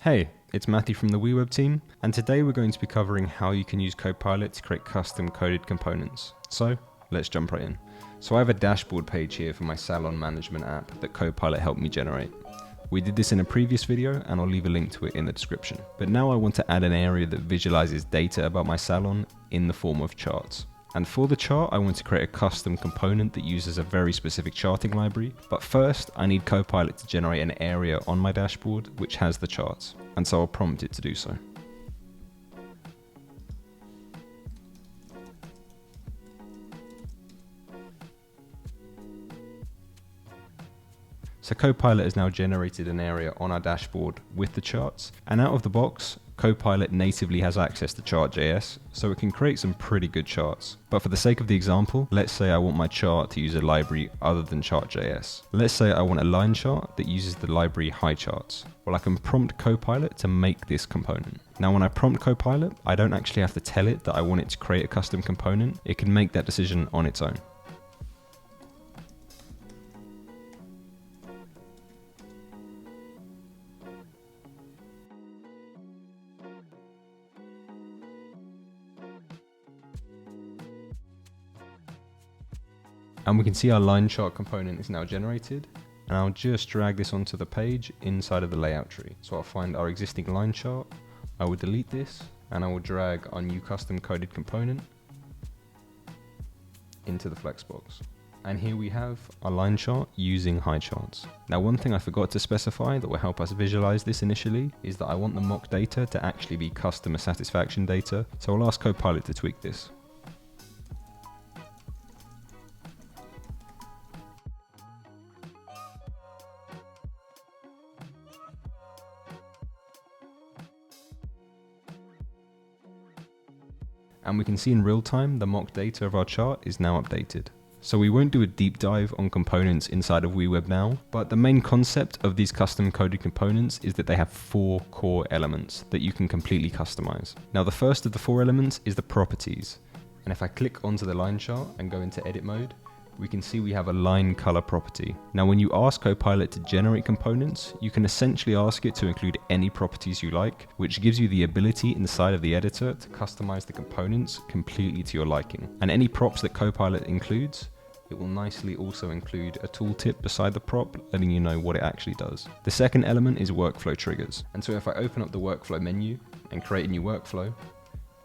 Hey, it's Matthew from the WeWeb team, and today we're going to be covering how you can use Copilot to create custom coded components. So let's jump right in. So I have a dashboard page here for my salon management app that Copilot helped me generate. We did this in a previous video and I'll leave a link to it in the description. But now I want to add an area that visualizes data about my salon in the form of charts. And for the chart, I want to create a custom component that uses a very specific charting library. But first, I need Copilot to generate an area on my dashboard which has the charts. And so I'll prompt it to do so. So Copilot has now generated an area on our dashboard with the charts, and out of the box, Copilot natively has access to chart.js, so it can create some pretty good charts. But for the sake of the example, let's say I want my chart to use a library other than chart.js. Let's say I want a line chart that uses the library Highcharts. Well, I can prompt Copilot to make this component. Now when I prompt Copilot, I don't actually have to tell it that I want it to create a custom component. It can make that decision on its own. And we can see our line chart component is now generated, and I'll just drag this onto the page inside of the layout tree. So I'll find our existing line chart, I will delete this, and I will drag our new custom coded component into the flexbox. And here we have our line chart using Highcharts. Now one thing I forgot to specify that will help us visualize this initially is that I want the mock data to actually be customer satisfaction data, so I'll ask Copilot to tweak this. And we can see in real time the mock data of our chart is now updated. So we won't do a deep dive on components inside of WeWeb now, but the main concept of these custom coded components is that they have 4 core elements that you can completely customize. Now the first of the 4 elements is the properties. And if I click onto the line chart and go into edit mode, we can see we have a line color property. Now when you ask Copilot to generate components, you can essentially ask it to include any properties you like, which gives you the ability inside of the editor to customize the components completely to your liking. And any props that Copilot includes, it will nicely also include a tooltip beside the prop, letting you know what it actually does. The second element is workflow triggers. And so if I open up the workflow menu and create a new workflow,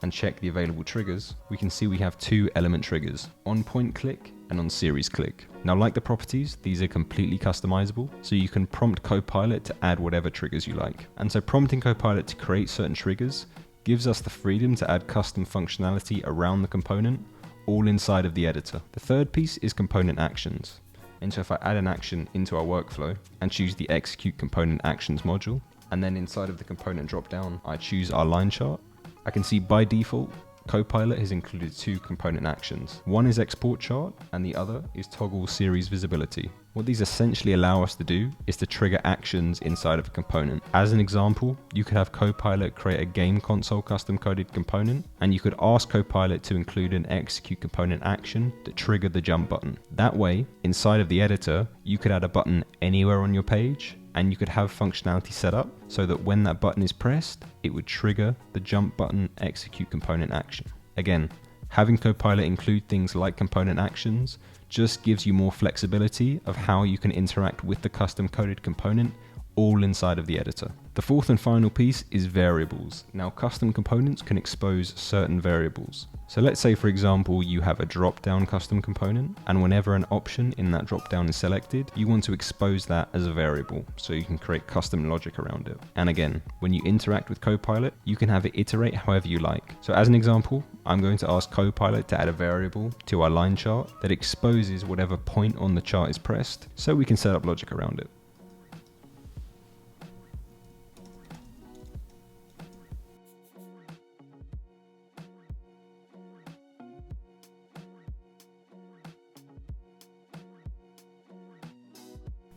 and check the available triggers, we can see we have 2 element triggers, on point click and on series click. Now like the properties, these are completely customizable, so you can prompt Copilot to add whatever triggers you like. And so prompting Copilot to create certain triggers gives us the freedom to add custom functionality around the component, all inside of the editor. The third piece is component actions. And so if I add an action into our workflow and choose the execute component actions module, and then inside of the component dropdown, I choose our line chart, I can see by default, Copilot has included 2 component actions. One is export chart and the other is toggle series visibility. What these essentially allow us to do is to trigger actions inside of a component. As an example, you could have Copilot create a game console custom coded component, and you could ask Copilot to include an execute component action that triggered the jump button. That way, inside of the editor, you could add a button anywhere on your page, and you could have functionality set up so that when that button is pressed, it would trigger the jump button execute component action. Again, having Copilot include things like component actions just gives you more flexibility of how you can interact with the custom coded component all inside of the editor. The fourth and final piece is variables. Now custom components can expose certain variables. So let's say for example you have a drop-down custom component, and whenever an option in that drop-down is selected, you want to expose that as a variable so you can create custom logic around it. And again, when you interact with Copilot, you can have it iterate however you like. So as an example, I'm going to ask Copilot to add a variable to our line chart that exposes whatever point on the chart is pressed so we can set up logic around it.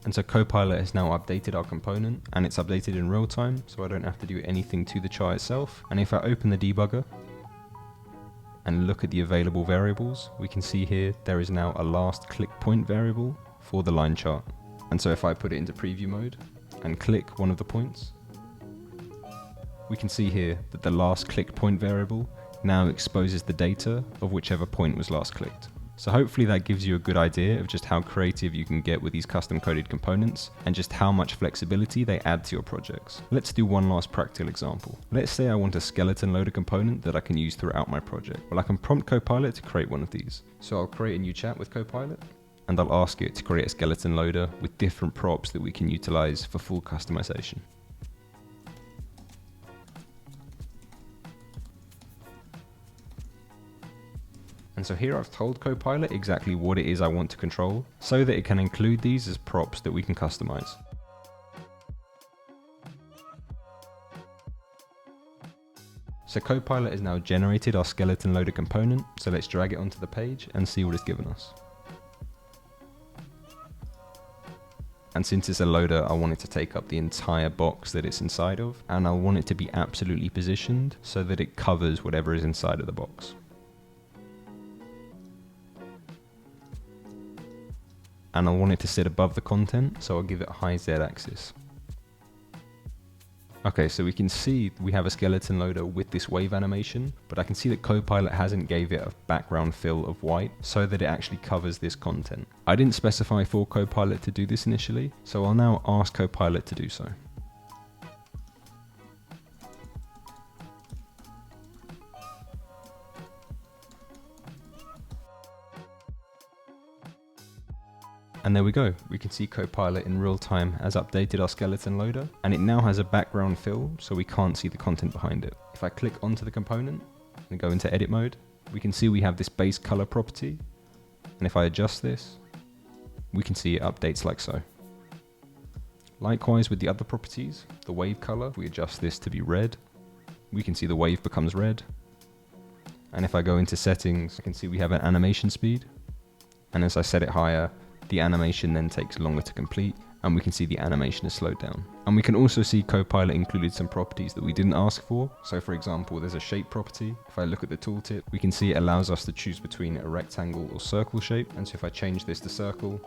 And so Copilot has now updated our component, and it's updated in real time, so I don't have to do anything to the chart itself. And if I open the debugger and look at the available variables, we can see here there is now a last click point variable for the line chart. And so if I put it into preview mode and click one of the points, We can see here that the last clicked point variable now exposes the data of whichever point was last clicked. So hopefully that gives you a good idea of just how creative you can get with these custom coded components and just how much flexibility they add to your projects. Let's do one last practical example. Let's say I want a skeleton loader component that I can use throughout my project. Well, I can prompt Copilot to create one of these. So I'll create a new chat with Copilot and I'll ask it to create a skeleton loader with different props that we can utilize for full customization. And so here I've told Copilot exactly what it is I want to control so that it can include these as props that we can customize. So Copilot has now generated our skeleton loader component, so let's drag it onto the page and see what it's given us. And since it's a loader, I want it to take up the entire box that it's inside of, and I want it to be absolutely positioned so that it covers whatever is inside of the box. And I want it to sit above the content, so I'll give it a high Z axis. Okay, so we can see we have a skeleton loader with this wave animation, but I can see that Copilot hasn't gave it a background fill of white so that it actually covers this content. I didn't specify for Copilot to do this initially, so I'll now ask Copilot to do so. And there we go, we can see Copilot in real time has updated our skeleton loader, and it now has a background fill so we can't see the content behind it. If I click onto the component and go into edit mode, we can see we have this base color property, and if I adjust this, we can see it updates like so. Likewise with the other properties, the wave color, if we adjust this to be red, we can see the wave becomes red. And if I go into settings, I can see we have an animation speed, and as I set it higher, the animation then takes longer to complete, and we can see the animation is slowed down. And we can also see Copilot included some properties that we didn't ask for. So for example, there's a shape property. If I look at the tooltip, we can see it allows us to choose between a rectangle or circle shape. And so if I change this to circle,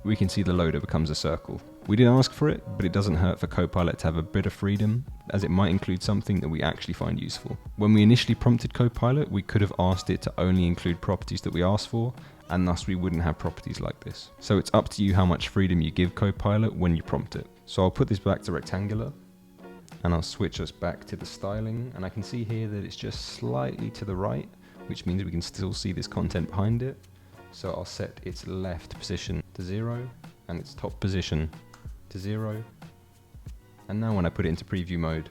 we can see the loader becomes a circle. We didn't ask for it, but it doesn't hurt for Copilot to have a bit of freedom, as it might include something that we actually find useful. When we initially prompted Copilot, we could have asked it to only include properties that we asked for, and thus we wouldn't have properties like this. So it's up to you how much freedom you give Copilot when you prompt it. So I'll put this back to rectangular, and I'll switch us back to the styling, and I can see here that it's just slightly to the right, which means we can still see this content behind it. So I'll set its left position to 0 and its top position to 0. And now when I put it into preview mode,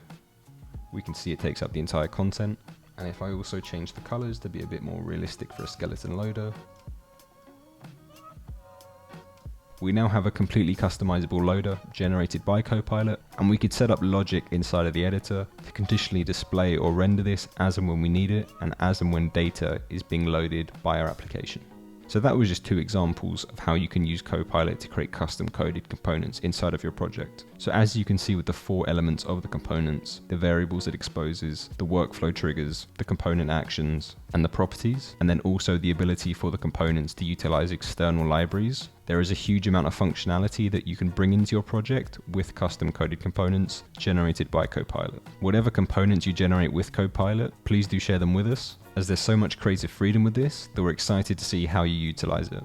we can see it takes up the entire content. And if I also change the colors to be a bit more realistic for a skeleton loader, we now have a completely customizable loader generated by Copilot, and we could set up logic inside of the editor to conditionally display or render this as and when we need it, and as and when data is being loaded by our application. So that was just two examples of how you can use Copilot to create custom coded components inside of your project. So as you can see with the 4 elements of the components, the variables it exposes, the workflow triggers, the component actions, and the properties, and then also the ability for the components to utilize external libraries, there is a huge amount of functionality that you can bring into your project with custom coded components generated by Copilot. Whatever components you generate with Copilot, please do share them with us, as there's so much creative freedom with this that we're excited to see how you utilize it.